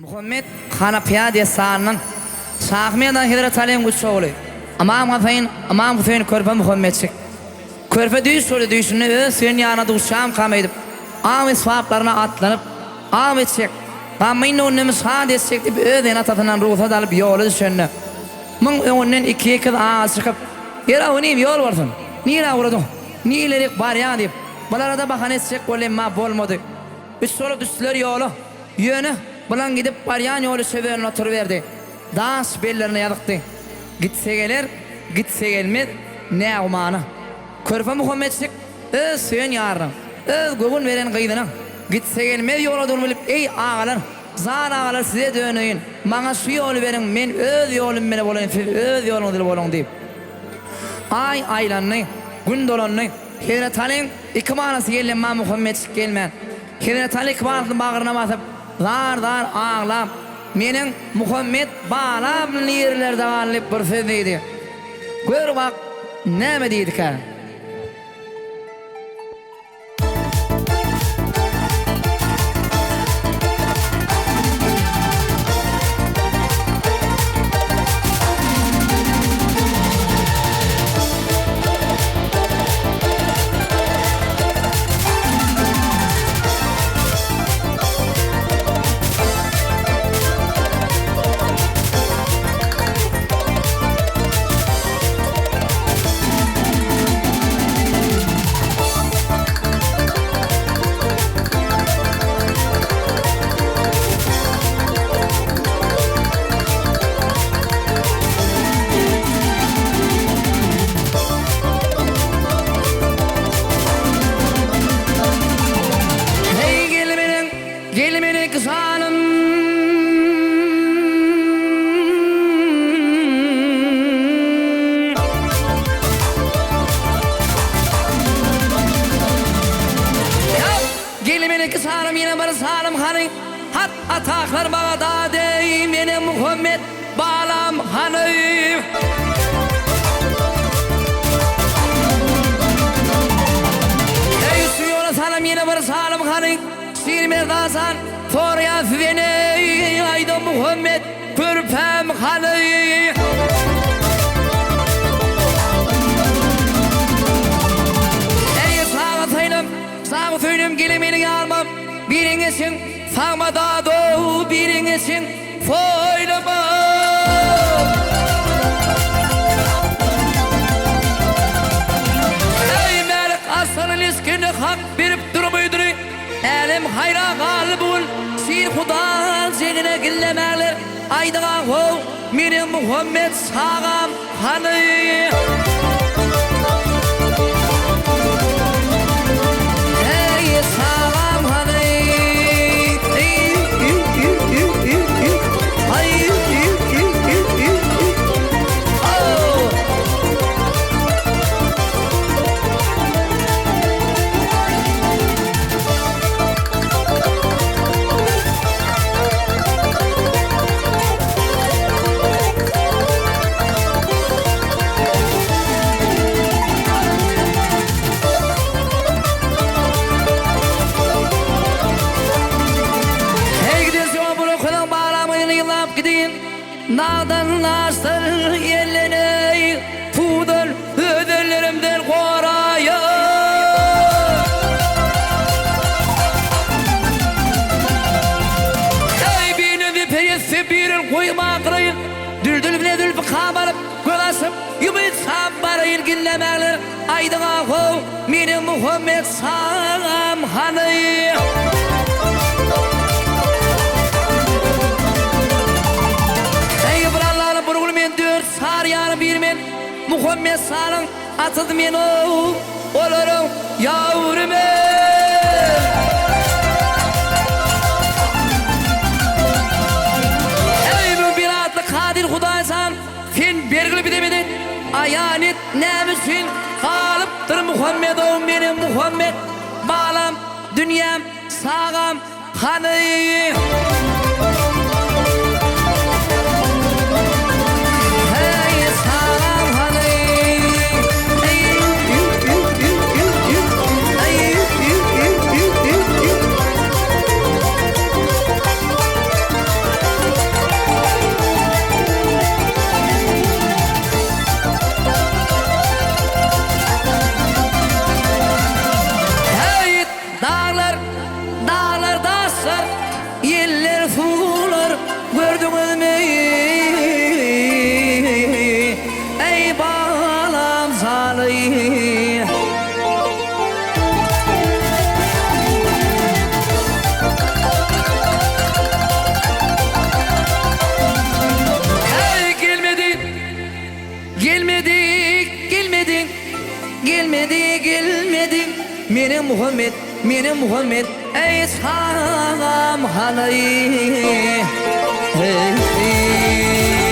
Muhammed Hanafiya diye sağının Sağmiya'dan Hidret Aleyhim güçlü oluyor. Amam Hüseyin körpe Muhammed'sik. Körpe düğüsü düğüsünü senin yanına duşağım kamaydıp ağam isfaplarına atlanıp ağam etsek ağamın önüne sağ desek deyip öden atatından ruhsa dalıp yolu düşenine mın önünden ikiye kız ağa çıkıp yara öneyim yol varsın niye uğradın niye ilerik var ya deyip balara bahane etsek olayım ma bolmadı üç solu düştüler yolu yönü bulan gidip baryan yolu severin oturuverdi dans bellerine yadıktı gitse gelir gitse gelmez ne umanı körpe Muhammed'sik sen yarın göğün veren kıydına gitse gelmez yola durmup ey ağalar zar ağalar size dönüyün bana şu yolu verin men öz yolum beni bolayın siz öz yolunu bolun deyip ay aylanını gün dolanını Hidret Aleyhim iki manası gelen ma Muhammed'sik gelmen Hidret Aleyhim bağırtın bağırına basıp zar ağlam menin Muhammed bağlam yerlerde varlıp bir söz deydi gör bak ne mi deydik ha Gelmenin kısanım Gelmenin kısanım yine bana sanım hani hat ataklar bağda deyim yine Muhammed bağlam hani Ey yola sanım yine bana sanım hani Sir merdasan Torya fivene ayda Muhammed körpem hanı Ey sağa saydım sağa söylüm gelemeni yarmam Biringesin sağma da doğu biringesin foylama Ey melik aslanın iskini hak verip durmuydur Elim hayra galibul Sir Huda zegine gillemerler Aydığa hov Mirin Muhammed sağam hanı Ey sağam hanı Nağdan nasıl yerlene Pudar öderlerimden koraya Ey beni bir peyesi birin koyma kırayın Düldül bile dülpü kabarıp Gölasıp yubit sambarayın Gillemeler aydığa kov Mini Muhammed sağam hanı Sar yarı bir men Muhammed sarın atıdı men olurum yavrum Ey bu bir adlı kadir Hudaysan Fin bergili bidemedin Ayanet ne müsün Kalıptır Muhammed oğlum benim Muhammed Bağlam dünyam sağam hanı aksar yeller sular gördünüz mü ey balam salih. Gelmedi Menem Muhammed ey sağam halay. Hey, hey.